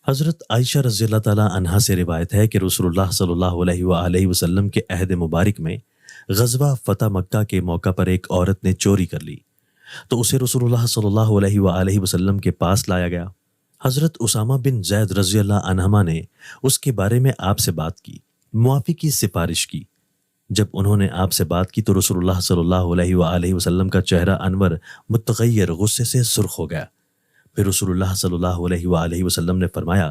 حضرت عائشہ رضی اللہ تعالیٰ عنہا سے روایت ہے کہ رسول اللہ صلی اللہ علیہ وآلہ وسلم کے عہد مبارک میں غزوہ فتح مکہ کے موقع پر ایک عورت نے چوری کر لی تو اسے رسول اللہ صلی اللہ علیہ وآلہ وسلم کے پاس لایا گیا۔ حضرت اسامہ بن زید رضی اللہ عنہما نے اس کے بارے میں آپ سے بات کی، معافی کی سفارش کی۔ جب انہوں نے آپ سے بات کی تو رسول اللہ صلی اللہ علیہ وآلہ وسلم کا چہرہ انور متغیر غصے سے سرخ ہو گیا۔ پھر رسول اللہ صلی اللہ علیہ وآلہ وسلم نے فرمایا،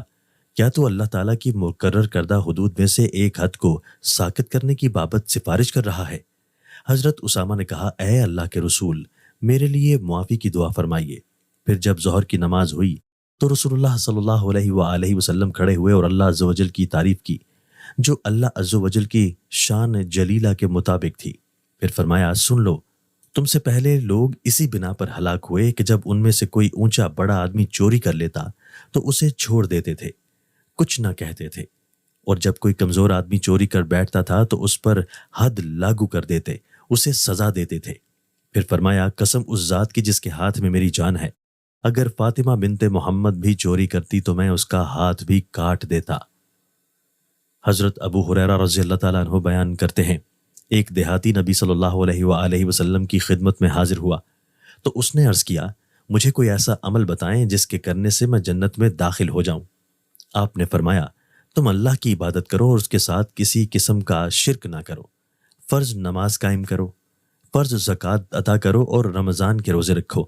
کیا تو اللہ تعالیٰ کی مقرر کردہ حدود میں سے ایک حد کو ساکت کرنے کی بابت سفارش کر رہا ہے؟ حضرت اسامہ نے کہا، اے اللہ کے رسول، میرے لیے معافی کی دعا فرمائیے۔ پھر جب ظہر کی نماز ہوئی تو رسول اللہ صلی اللہ علیہ وآلہ وسلم کھڑے ہوئے اور اللہ عز و جل کی تعریف کی جو اللہ عز و جل کی شان جلیلہ کے مطابق تھی۔ پھر فرمایا، سن لو، تم سے پہلے لوگ اسی بنا پر ہلاک ہوئے کہ جب ان میں سے کوئی اونچا بڑا آدمی چوری کر لیتا تو اسے چھوڑ دیتے تھے، کچھ نہ کہتے تھے، اور جب کوئی کمزور آدمی چوری کر بیٹھتا تھا تو اس پر حد لاگو کر دیتے، اسے سزا دیتے تھے۔ پھر فرمایا، قسم اس ذات کی جس کے ہاتھ میں میری جان ہے، اگر فاطمہ بنت محمد بھی چوری کرتی تو میں اس کا ہاتھ بھی کاٹ دیتا۔ حضرت ابو ہریرہ رضی اللہ تعالیٰ عنہ بیان کرتے ہیں، ایک دیہاتی نبی صلی اللہ علیہ وآلہ وسلم کی خدمت میں حاضر ہوا تو اس نے عرض کیا، مجھے کوئی ایسا عمل بتائیں جس کے کرنے سے میں جنت میں داخل ہو جاؤں۔ آپ نے فرمایا، تم اللہ کی عبادت کرو اور اس کے ساتھ کسی قسم کا شرک نہ کرو، فرض نماز قائم کرو، فرض زکوٰۃ ادا کرو اور رمضان کے روزے رکھو۔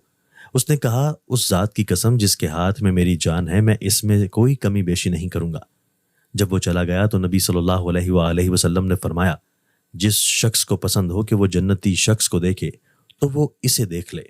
اس نے کہا، اس ذات کی قسم جس کے ہاتھ میں میری جان ہے، میں اس میں کوئی کمی بیشی نہیں کروں گا۔ جب وہ چلا گیا تو نبی صلی اللہ علیہ وآلہ وسلم نے فرمایا، جس شخص کو پسند ہو کہ وہ جنتی شخص کو دیکھے تو وہ اسے دیکھ لے۔